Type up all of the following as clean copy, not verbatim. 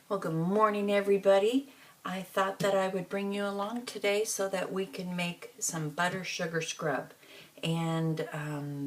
Well, good morning, everybody. I thought that I would bring you along today so that we can make some butter sugar scrub. And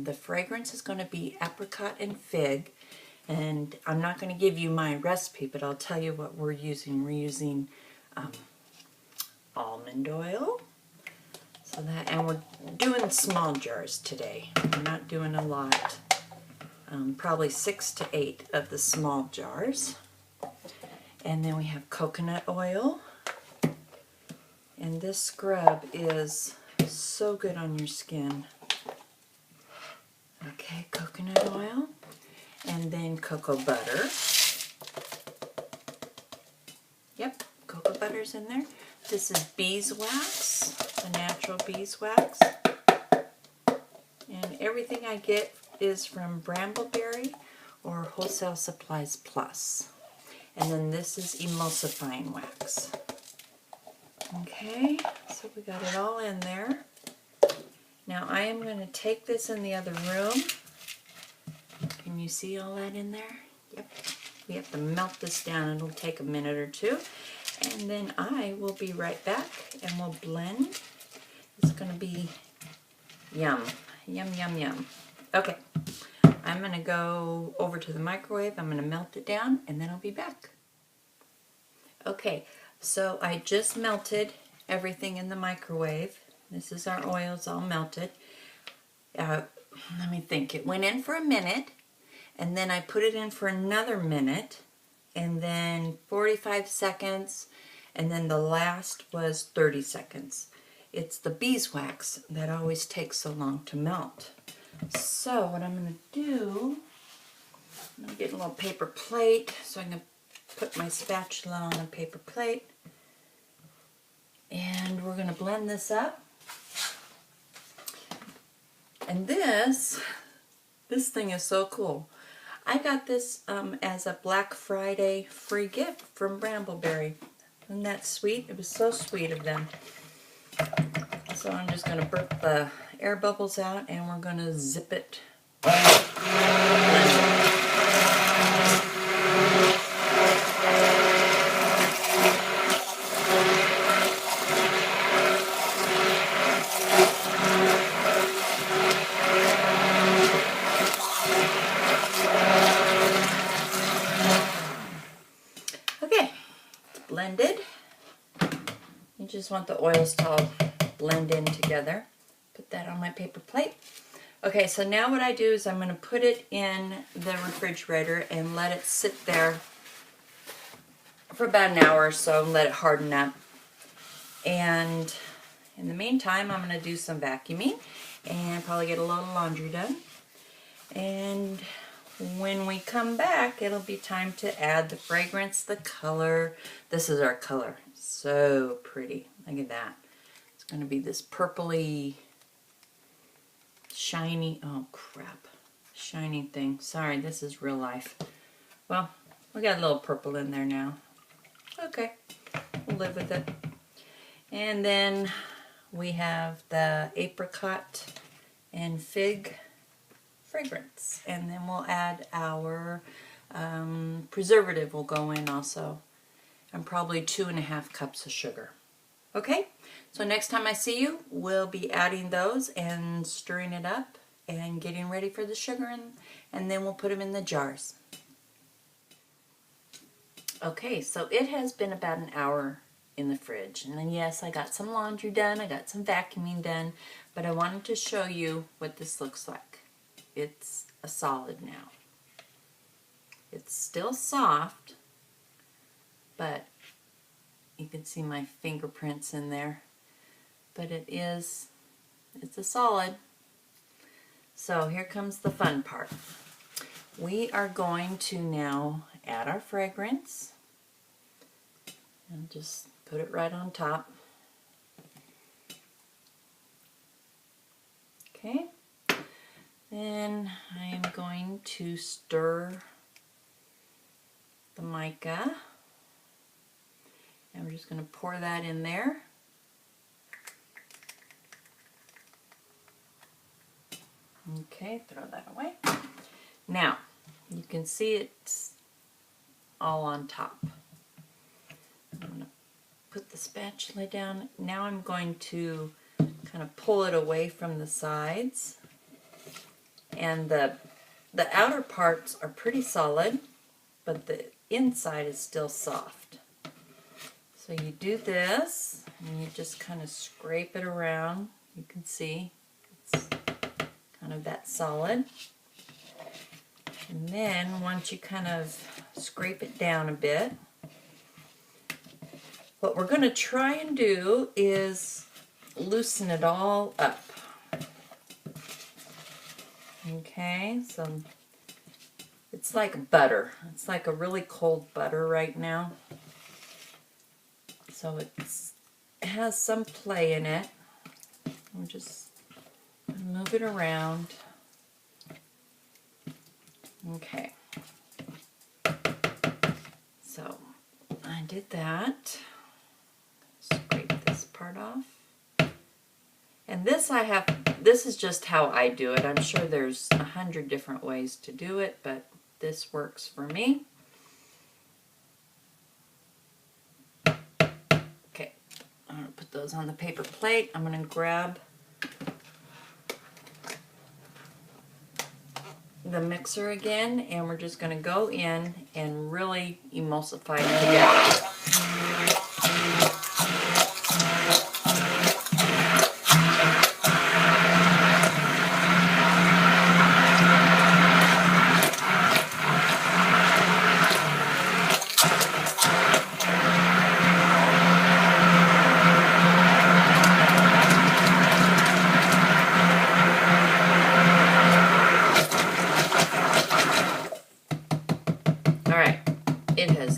the fragrance is going to be apricot and fig. And I'm not going to give you my recipe, but I'll tell you what we're using. We're using almond oil. And we're doing small jars today. We're not doing a lot. Probably 6 to 8 of the small jars. And then we have coconut oil. And this scrub is so good on your skin. Okay, coconut oil. And then cocoa butter. Yep, cocoa butter's in there. This is beeswax, the natural beeswax. And everything I get is from Brambleberry or Wholesale Supplies Plus. And then this is emulsifying wax. Okay, so we got it all in there. Now I am going to take this in the other room. Can you see all that in there? Yep. We have to melt this down. It'll take a minute or two. And then I will be right back and we'll blend. It's going to be yum. Yum, yum, yum. Okay. I'm going to go over to the microwave. I'm going to melt it down and then I'll be back. Okay, so I just melted everything in the microwave. This is our oil. It's all melted. Let me think. It went in for a minute and then I put it in for another minute and then 45 seconds and then the last was 30 seconds. It's the beeswax that always takes so long to melt. So what I'm going to do, I'm going to get a little paper plate so I can put my spatula on a paper plate. And we're going to blend this up. And this thing is so cool. I got this as a Black Friday free gift from Brambleberry. Isn't that sweet? It was so sweet of them. So I'm just going to burp the air bubbles out and we're going to zip it. Okay, it's blended. You just want the oils to all blend in together. Put that on my paper plate. Okay, so now what I do is I'm going to put it in the refrigerator and let it sit there for about an hour or so and let it harden up. And in the meantime, I'm going to do some vacuuming and probably get a little laundry done. And when we come back, it'll be time to add the fragrance, the color. This is our color. So pretty. Look at that. It's going to be this purpley, shiny, oh crap, shiny thing. Sorry, this is real life. Well, we got a little purple in there now. Okay, we'll live with it. And then we have the apricot and fig fragrance. And then we'll add our preservative will go in also. And probably 2.5 cups of sugar. Okay, so next time I see you, we'll be adding those and stirring it up and getting ready for the sugar, and then we'll put them in the jars. Okay, so it has been about an hour in the fridge, and then yes, I got some laundry done, I got some vacuuming done, but I wanted to show you what this looks like. It's a solid now. It's still soft, but you can see my fingerprints in there. But it's a solid. So here comes the fun part. We are going to now add our fragrance. And just put it right on top. Okay. Then I am going to stir the mica. And we're just going to pour that in there. Okay, throw that away. Now, you can see it's all on top. I'm going to put the spatula down. Now I'm going to kind of pull it away from the sides. And the outer parts are pretty solid, but the inside is still soft. So you do this, and you just kind of scrape it around. You can see it's kind of that solid. And then once you kind of scrape it down a bit, what we're going to try and do is loosen it all up. Okay, so it's like butter. It's like a really cold butter right now. So it has some play in it. We'll just move it around. Okay. So I did that. Scrape this part off. And this is just how I do it. I'm sure there's 100 different ways to do it, but this works for me. Okay, I'm going to put those on the paper plate. I'm going to grab the mixer again, and we're just going to go in and really emulsify it together.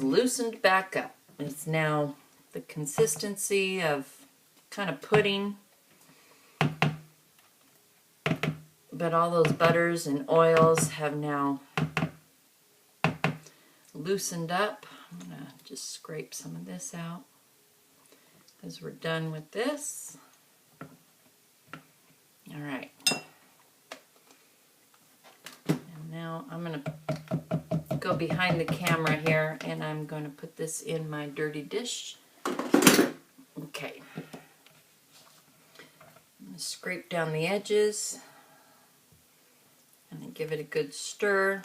Loosened back up. It's now the consistency of kind of pudding, but all those butters and oils have now loosened up. I'm going to just scrape some of this out because we're done with this. All right. And now I'm going to go behind the camera here, and I'm going to put this in my dirty dish. Okay. I'm going to scrape down the edges and then give it a good stir.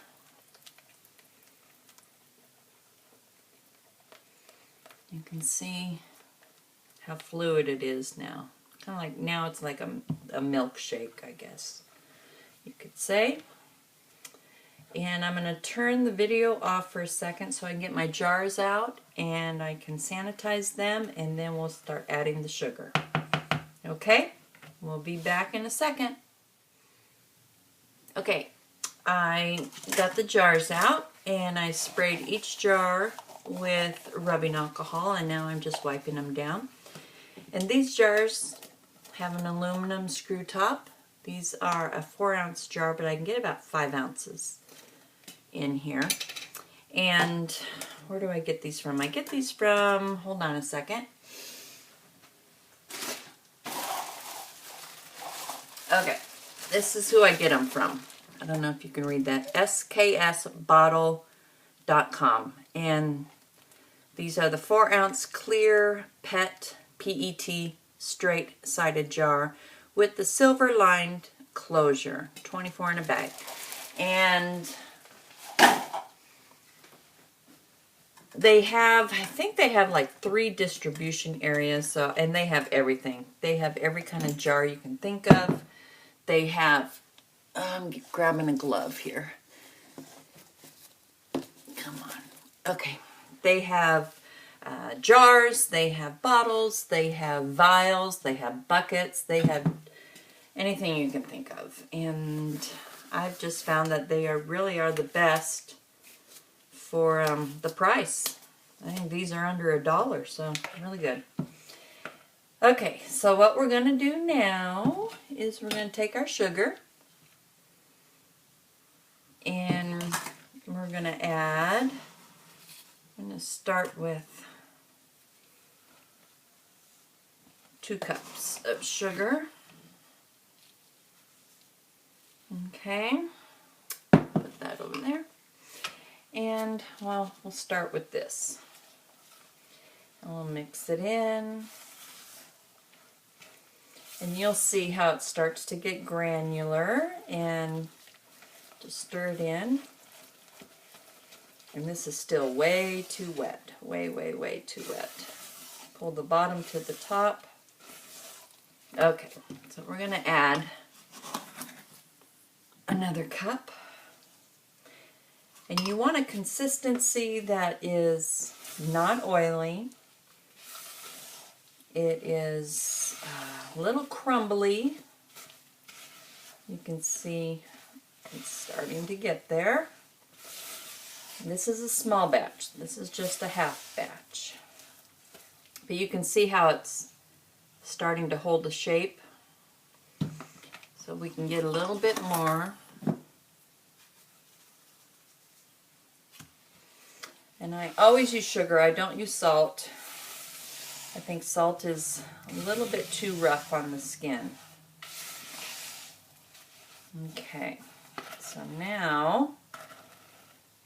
You can see how fluid it is now. Kind of like, now it's like a milkshake, I guess you could say. And I'm going to turn the video off for a second so I can get my jars out and I can sanitize them, and then we'll start adding the sugar. Okay? We'll be back in a second. Okay, I got the jars out and I sprayed each jar with rubbing alcohol, and now I'm just wiping them down. And these jars have an aluminum screw top. These are a 4-ounce jar, but I can get about 5 ounces in here. And where do I get these from? I get these from, hold on a second. Okay, this is who I get them from. I don't know if you can read that. sksbottle.com. And these are the 4-ounce clear PET, PET straight-sided jar with the silver-lined closure, 24 in a bag. And they have, I think they have like 3 distribution areas, so, and they have everything. They have every kind of jar you can think of. They have, I'm grabbing a glove here. Come on. Okay. They have jars, they have bottles, they have vials, they have buckets, they have anything you can think of. And I've just found that they really are the best for the price. I think these are under $1, so really good. Okay, so what we're going to do now is we're going to take our sugar and we're going to add, I'm going to start with 2 cups of sugar. Okay, put that over there. And, well, we'll start with this. I'll mix it in. And you'll see how it starts to get granular, and just stir it in. And this is still way too wet. Way, way, way too wet. Pull the bottom to the top. Okay, so we're going to add another cup. And you want a consistency that is not oily. It is a little crumbly. You can see it's starting to get there. This is a small batch. This is just a half batch. But you can see how it's starting to hold the shape. So we can get a little bit more. And I always use sugar. I don't use salt. I think salt is a little bit too rough on the skin. Okay, so now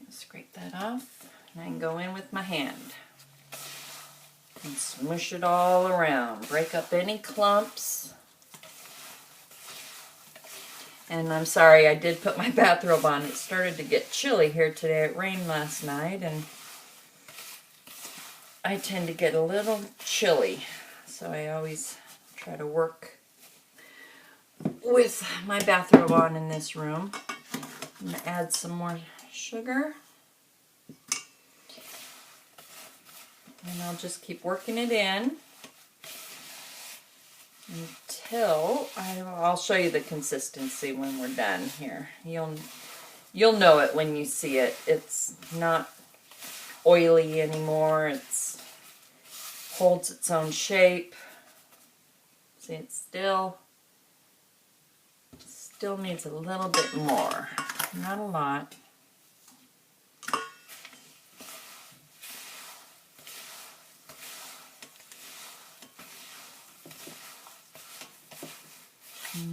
scrape that off, and I can go in with my hand and smush it all around. Break up any clumps. And I'm sorry, I did put my bathrobe on. It started to get chilly here today. It rained last night, and I tend to get a little chilly. So I always try to work with my bathrobe on in this room. I'm going to add some more sugar. And I'll just keep working it in until I'll show you the consistency when we're done here. You'll know it when you see it. It's not oily anymore. It holds its own shape. See, it still needs a little bit more. Not a lot.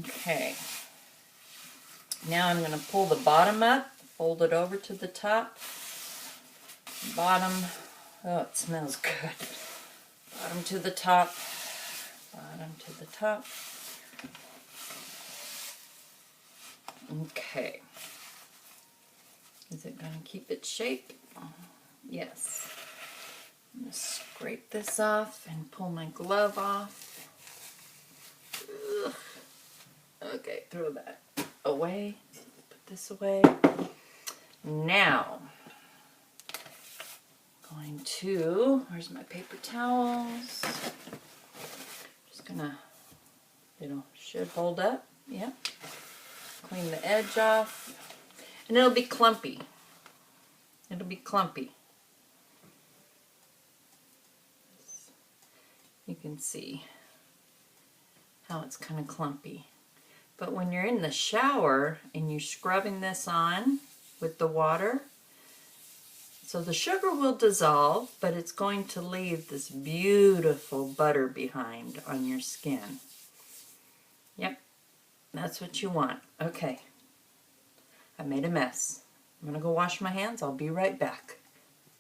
Okay, now I'm going to pull the bottom up, fold it over to the top. Bottom, oh, it smells good. Bottom to the top, bottom to the top. Okay, is it going to keep its shape? Yes. I'm going to scrape this off and pull my glove off. Ugh. Okay, throw that away. Put this away. Now, going to, where's my paper towels? Just gonna, should hold up. Yep. Clean the edge off. And it'll be clumpy. It'll be clumpy. You can see how it's kind of clumpy. But when you're in the shower and you're scrubbing this on with the water, so the sugar will dissolve, but it's going to leave this beautiful butter behind on your skin. Yep, that's what you want. Okay, I made a mess. I'm going to go wash my hands. I'll be right back.